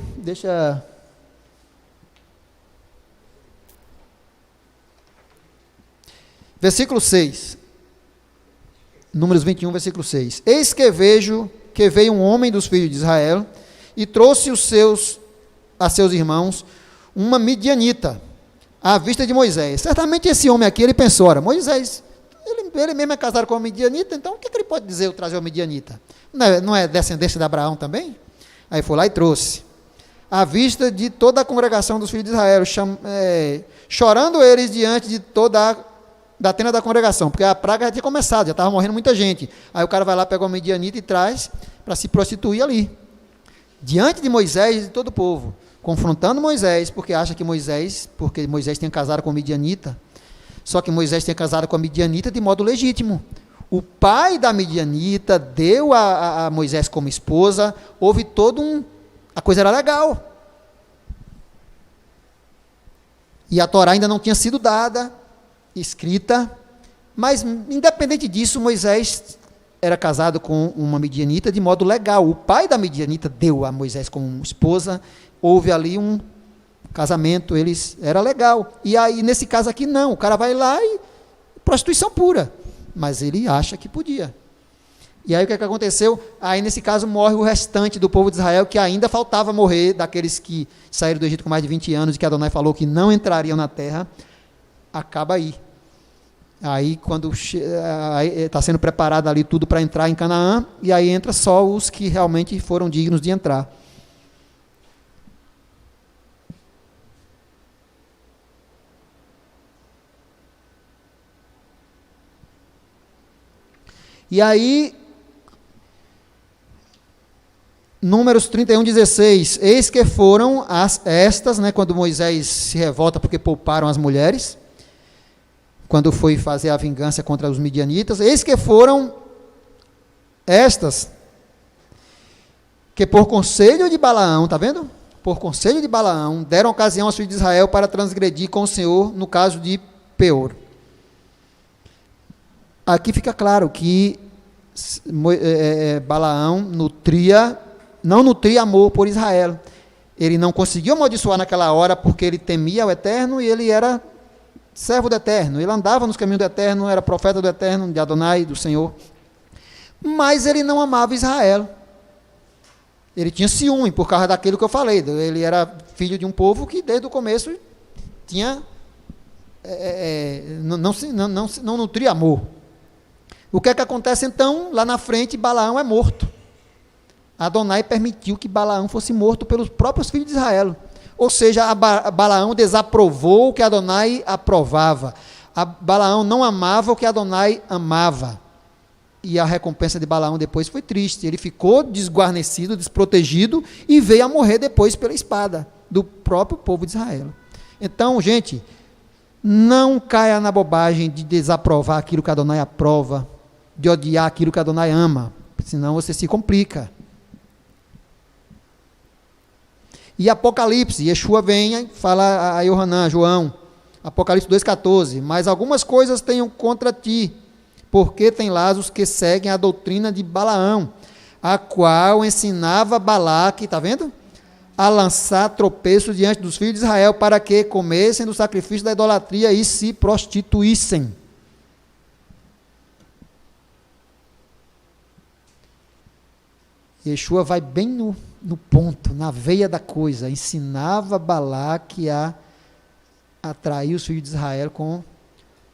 versículo 6, Números 21, versículo 6. Eis que vejo que veio um homem dos filhos de Israel e trouxe a seus irmãos uma midianita à vista de Moisés. Certamente esse homem aqui, ele pensou, ora, Moisés, ele mesmo é casado com uma midianita, então o que ele pode dizer, eu trazer uma midianita? Não é descendência de Abraão também? Aí foi lá e trouxe, à vista de toda a congregação dos filhos de Israel, chorando eles diante de da tenda da congregação, porque a praga já tinha começado, já estava morrendo muita gente. Aí o cara vai lá, pega uma midianita e traz para se prostituir ali, diante de Moisés e de todo o povo, confrontando Moisés, porque acha que Moisés tinha casado com a midianita, só que Moisés tinha casado com a midianita de modo legítimo. O pai da midianita deu a Moisés como esposa, houve a coisa era legal. E a Torá ainda não tinha sido dada, escrita, mas independente disso, Moisés era casado com uma midianita de modo legal. O pai da midianita deu a Moisés como esposa, houve ali um casamento, era legal. E aí, nesse caso aqui, não, o cara vai lá e prostituição pura, mas ele acha que podia. E aí o que aconteceu? Aí nesse caso morre o restante do povo de Israel, que ainda faltava morrer, daqueles que saíram do Egito com mais de 20 anos, e que Adonai falou que não entrariam na terra, acaba aí. Aí quando está sendo preparado ali tudo para entrar em Canaã, e aí entra só os que realmente foram dignos de entrar. E aí, Números 31, 16, eis que foram estas, quando Moisés se revolta porque pouparam as mulheres, quando foi fazer a vingança contra os midianitas, eis que foram estas, que por conselho de Balaão, está vendo? Por conselho de Balaão, deram ocasião aos filhos de Israel para transgredir com o Senhor, no caso de Peor. Aqui fica claro que Balaão não nutria amor por Israel. Ele não conseguiu amaldiçoar naquela hora porque ele temia o Eterno e ele era servo do Eterno, ele andava nos caminhos do Eterno, era profeta do Eterno, de Adonai, do Senhor, mas ele não amava Israel. Ele tinha ciúme por causa daquilo que eu falei. Ele era filho de um povo que desde o começo tinha não nutria amor. O que é que acontece então? Lá na frente, Balaão é morto. Adonai permitiu que Balaão fosse morto pelos próprios filhos de Israel. Ou seja, Balaão desaprovou o que Adonai aprovava. Balaão não amava o que Adonai amava. E a recompensa de Balaão depois foi triste. Ele ficou desguarnecido, desprotegido e veio a morrer depois pela espada do próprio povo de Israel. Então, gente, não caia na bobagem de desaprovar aquilo que Adonai aprova, de odiar aquilo que Adonai ama, senão você se complica. E Apocalipse, Yeshua vem e fala a Yohanan, João, Apocalipse 2,14, mas algumas coisas tenho contra ti, porque tem lá os que seguem a doutrina de Balaão, a qual ensinava Balaque, está vendo? A lançar tropeço diante dos filhos de Israel, para que comessem do sacrifício da idolatria e se prostituíssem. Yeshua vai bem no ponto, na veia da coisa, ensinava Balaque a atrair os filhos de Israel com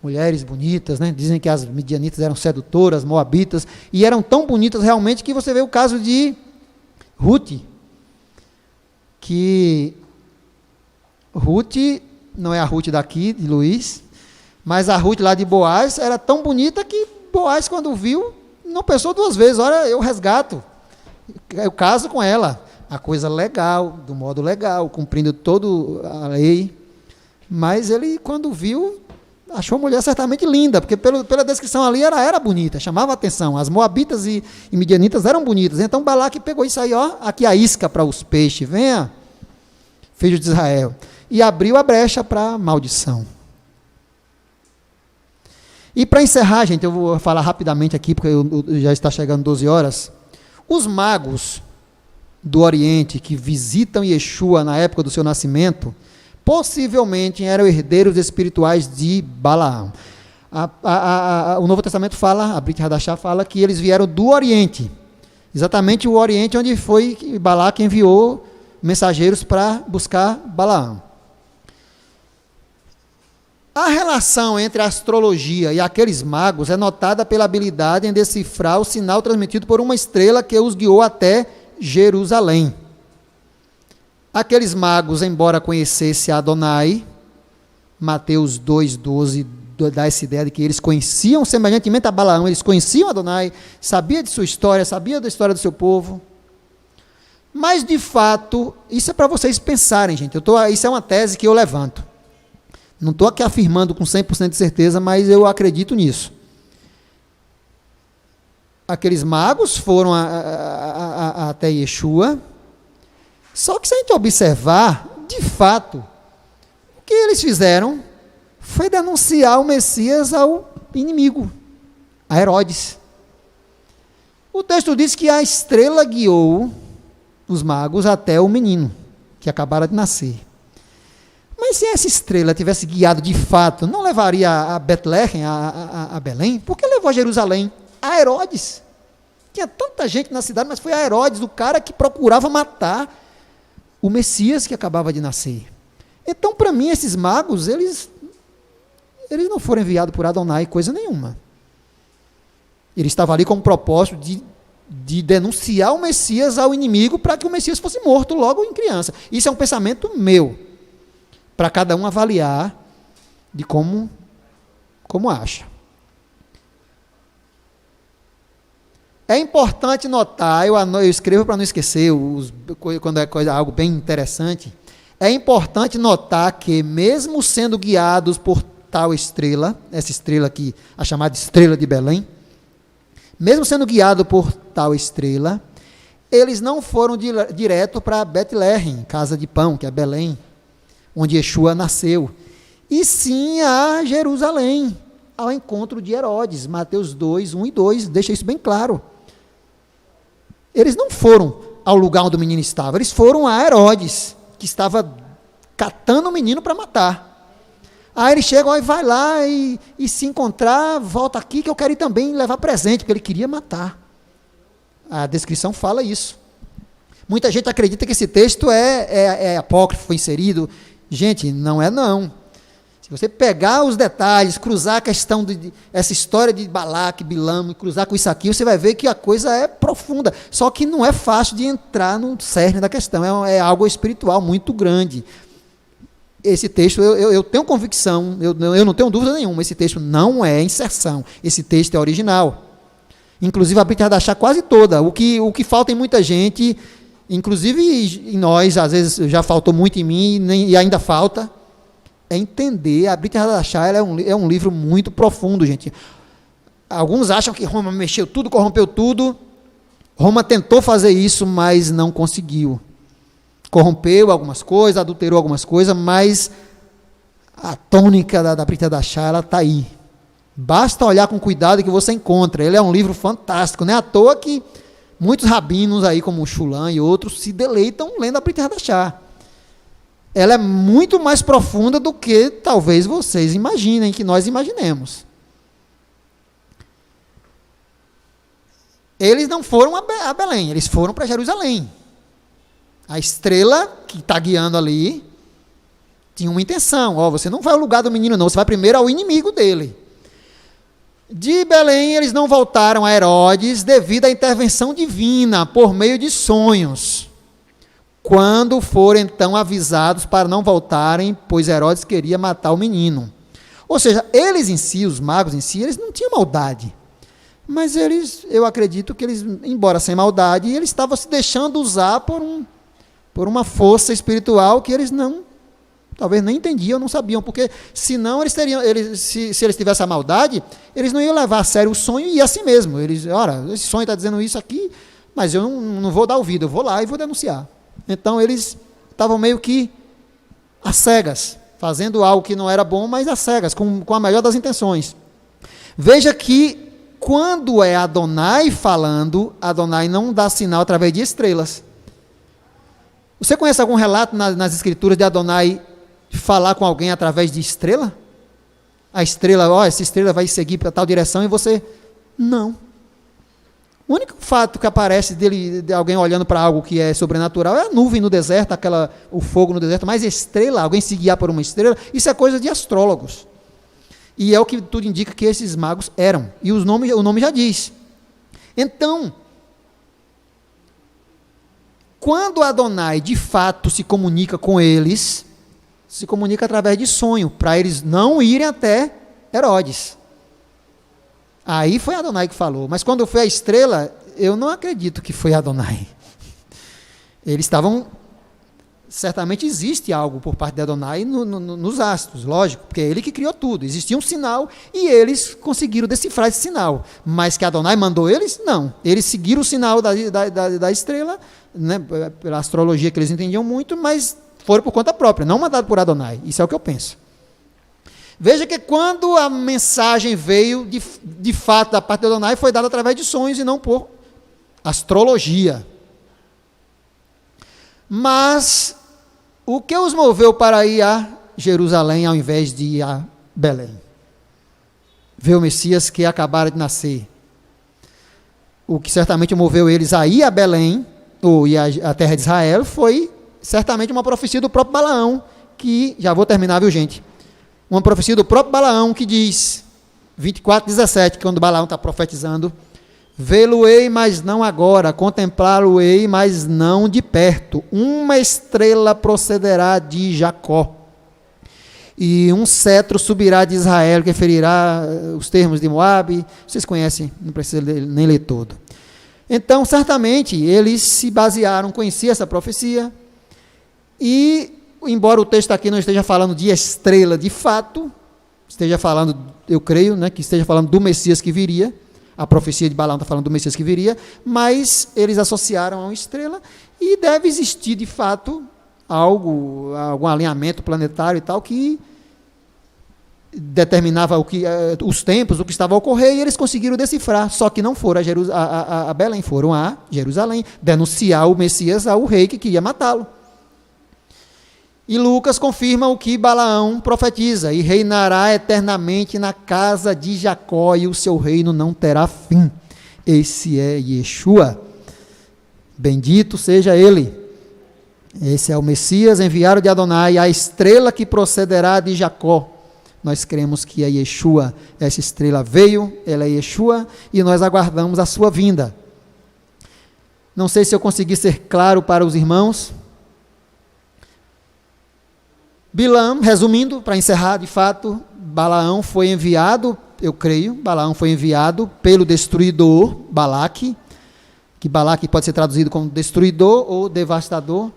mulheres bonitas, né? Dizem que as midianitas eram sedutoras, moabitas, e eram tão bonitas realmente que você vê o caso de Ruth, que Ruth, não é a Ruth daqui, de Luiz, mas a Ruth lá de Boaz, era tão bonita que Boaz, quando viu, não pensou duas vezes, olha, eu resgato, eu caso com ela, a coisa legal, do modo legal, cumprindo toda a lei, mas ele, quando viu, achou a mulher certamente linda, porque pela descrição ali ela era bonita, chamava a atenção. As moabitas e midianitas eram bonitas. Então Balaque pegou isso aí, ó, aqui a isca para os peixes, venha, filho de Israel, e abriu a brecha para a maldição. E para encerrar, gente, eu vou falar rapidamente aqui, porque já está chegando 12 horas. Os magos do Oriente que visitam Yeshua na época do seu nascimento, possivelmente eram herdeiros espirituais de Balaão. O Novo Testamento fala, a Brit Hadashah fala que eles vieram do Oriente, exatamente o Oriente onde foi que Balaque enviou mensageiros para buscar Balaão. A relação entre a astrologia e aqueles magos é notada pela habilidade em decifrar o sinal transmitido por uma estrela que os guiou até Jerusalém. Aqueles magos, embora conhecessem Adonai, Mateus 2,12 dá essa ideia de que eles conheciam, semelhantemente a Balaão, eles conheciam Adonai, sabia de sua história, sabia da história do seu povo. Mas, de fato, isso é para vocês pensarem, gente. Isso é uma tese que eu levanto. Não estou aqui afirmando com 100% de certeza, mas eu acredito nisso. Aqueles magos foram até Yeshua. Só que se a gente observar, de fato, o que eles fizeram foi denunciar o Messias ao inimigo, a Herodes. O texto diz que a estrela guiou os magos até o menino, que acabara de nascer. Mas se essa estrela tivesse guiado de fato, não levaria a Betlehem, a Belém? Por que levou a Jerusalém? A Herodes. Tinha tanta gente na cidade, mas foi a Herodes, o cara que procurava matar o Messias que acabava de nascer. Então, para mim, esses magos, eles não foram enviados por Adonai, coisa nenhuma. Ele estava ali com o propósito de denunciar o Messias ao inimigo para que o Messias fosse morto logo em criança. Isso é um pensamento meu, para cada um avaliar de como acha. É importante notar, eu escrevo para não esquecer, quando é algo bem interessante, é importante notar que, mesmo sendo guiados por tal estrela, essa estrela aqui, a chamada estrela de Belém, mesmo sendo guiados por tal estrela, eles não foram direto para Betlehem, casa de pão, que é Belém, onde Yeshua nasceu, e sim a Jerusalém, ao encontro de Herodes, Mateus 2, 1 e 2, deixa isso bem claro. Eles não foram ao lugar onde o menino estava, eles foram a Herodes, que estava catando o menino para matar. Aí ele chega, ó, e vai lá e se encontrar, volta aqui que eu quero ir também levar presente, porque ele queria matar. A descrição fala isso. Muita gente acredita que esse texto é apócrifo, foi inserido. Gente, não é não. Se você pegar os detalhes, cruzar a questão essa história de Balaque, Bilam, cruzar com isso aqui, você vai ver que a coisa é profunda. Só que não é fácil de entrar no cerne da questão, é algo espiritual muito grande. Esse texto, eu tenho convicção, eu não tenho dúvida nenhuma, esse texto não é inserção, esse texto é original. Inclusive a Brit Hadashah quase toda. O que falta em muita gente, inclusive em nós, às vezes já faltou muito em mim e ainda falta, é entender. A Brit Hadashah é um livro muito profundo, gente. Alguns acham que Roma mexeu tudo, corrompeu tudo. Roma tentou fazer isso, mas não conseguiu. Corrompeu algumas coisas, adulterou algumas coisas, mas a tônica da Brit Hadashah, ela está aí. Basta olhar com cuidado que você encontra. Ele é um livro fantástico. Não é à toa que muitos rabinos aí, como o Shulam e outros, se deleitam lendo a Brit Hadashah. Ela é muito mais profunda do que talvez vocês imaginem, que nós imaginemos. Eles não foram a Belém, eles foram para Jerusalém. A estrela que está guiando ali tinha uma intenção. Ó, você não vai ao lugar do menino não, você vai primeiro ao inimigo dele. De Belém eles não voltaram a Herodes devido à intervenção divina por meio de sonhos. Quando foram então avisados para não voltarem, pois Herodes queria matar o menino. Ou seja, eles em si, os magos em si, eles não tinham maldade. Mas eu acredito que eles, embora sem maldade, eles estavam se deixando usar por uma força espiritual que eles talvez nem entendiam, não sabiam, porque senão se eles tivessem a maldade, eles não iam levar a sério o sonho e assim mesmo. Eles, ora, esse sonho está dizendo isso aqui, mas eu não vou dar ouvido, eu vou lá e vou denunciar. Então eles estavam meio que às cegas, fazendo algo que não era bom, mas às cegas, com a melhor das intenções. Veja que quando é Adonai falando, Adonai não dá sinal através de estrelas. Você conhece algum relato nas escrituras de Adonai falar com alguém através de estrela? A estrela, ó, essa estrela vai seguir para tal direção e você... Não. O único fato que aparece de alguém olhando para algo que é sobrenatural é a nuvem no deserto, o fogo no deserto, mas estrela, alguém se guiar por uma estrela, isso é coisa de astrólogos. E é o que tudo indica que esses magos eram. E o nome já diz. Então, quando Adonai de fato se comunica com eles, se comunica através de sonho, para eles não irem até Herodes. Aí foi Adonai que falou, mas quando foi a estrela, eu não acredito que foi Adonai. Eles estavam, certamente existe algo por parte de Adonai nos astros, lógico, porque é ele que criou tudo, existia um sinal e eles conseguiram decifrar esse sinal, mas que Adonai mandou eles, não, eles seguiram o sinal da estrela, né, pela astrologia que eles entendiam muito, mas foram por conta própria, não mandado por Adonai, isso é o que eu penso. Veja que quando a mensagem veio, de fato, da parte de Adonai, foi dada através de sonhos e não por astrologia. Mas, o que os moveu para ir a Jerusalém, ao invés de ir a Belém? Ver o Messias que acabara de nascer. O que certamente moveu eles a ir a Belém, ou ir à terra de Israel, foi certamente uma profecia do próprio Balaão, que, já vou terminar, viu gente? Uma profecia do próprio Balaão que diz, 24:17, quando Balaão está profetizando, vê-lo-ei, mas não agora, contemplá-lo-ei, mas não de perto. Uma estrela procederá de Jacó, e um cetro subirá de Israel, que ferirá os termos de Moabe. Vocês conhecem, não precisa nem ler todo. Então, certamente, eles se basearam, conheciam essa profecia, e embora o texto aqui não esteja falando de estrela de fato, esteja falando, eu creio, né, que esteja falando do Messias que viria, a profecia de Balaão está falando do Messias que viria, mas eles associaram a uma estrela, e deve existir de fato algum alinhamento planetário e tal, que determinava os tempos, o que estava a ocorrer, e eles conseguiram decifrar, só que não foram a Belém, foram a Jerusalém, denunciar o Messias ao rei que queria matá-lo. E Lucas confirma o que Balaão profetiza: e reinará eternamente na casa de Jacó, e o seu reino não terá fim. Esse é Yeshua. Bendito seja ele. Esse é o Messias enviado de Adonai, a estrela que procederá de Jacó. Nós cremos que é Yeshua. Essa estrela veio, ela é Yeshua, e nós aguardamos a sua vinda. Não sei se eu consegui ser claro para os irmãos. Bilam, resumindo, para encerrar, de fato, Balaão foi enviado, eu creio, Balaão foi enviado pelo destruidor, Balaque, que Balaque pode ser traduzido como destruidor ou devastador,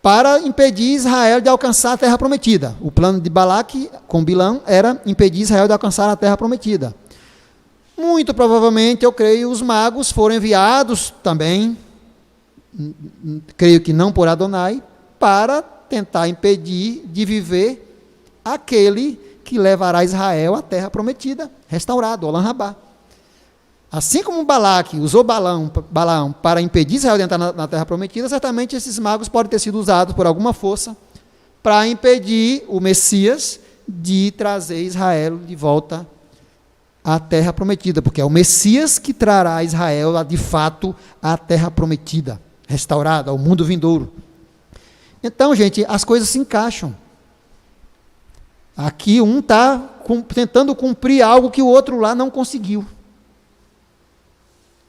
para impedir Israel de alcançar a terra prometida. O plano de Balaque com Bilam era impedir Israel de alcançar a terra prometida. Muito provavelmente, eu creio, os magos foram enviados também, creio que não por Adonai, para tentar impedir de viver aquele que levará Israel à terra prometida, restaurado, Olam Rabá. Assim como Balaque usou Balaão para impedir Israel de entrar na terra prometida, certamente esses magos podem ter sido usados por alguma força para impedir o Messias de trazer Israel de volta à terra prometida, porque é o Messias que trará Israel, de fato, à terra prometida, restaurada, ao mundo vindouro. Então, gente, as coisas se encaixam. Aqui um está tentando cumprir algo que o outro lá não conseguiu.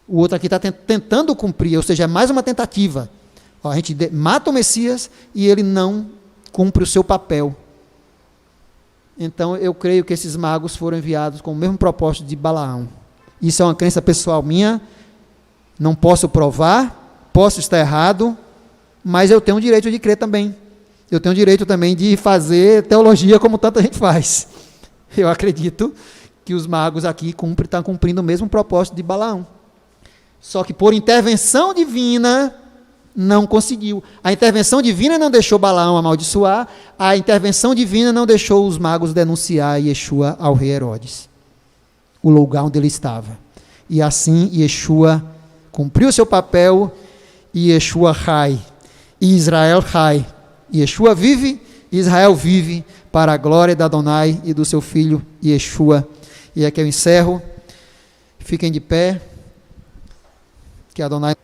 O outro aqui está tentando cumprir, ou seja, é mais uma tentativa. A gente mata o Messias e ele não cumpre o seu papel. Então, eu creio que esses magos foram enviados com o mesmo propósito de Balaão. Isso é uma crença pessoal minha, não posso provar, posso estar errado, mas eu tenho o direito de crer também. Eu tenho o direito também de fazer teologia como tanta gente faz. Eu acredito que os magos aqui estão cumprindo o mesmo propósito de Balaão. Só que por intervenção divina, não conseguiu. A intervenção divina não deixou Balaão amaldiçoar, a intervenção divina não deixou os magos denunciar Yeshua ao rei Herodes, o lugar onde ele estava. E assim Yeshua cumpriu seu papel, e Yeshua Rai, e Israel Rai. Yeshua vive, Israel vive, para a glória de Adonai e do seu filho Yeshua. E aqui eu encerro. Fiquem de pé. Que Adonai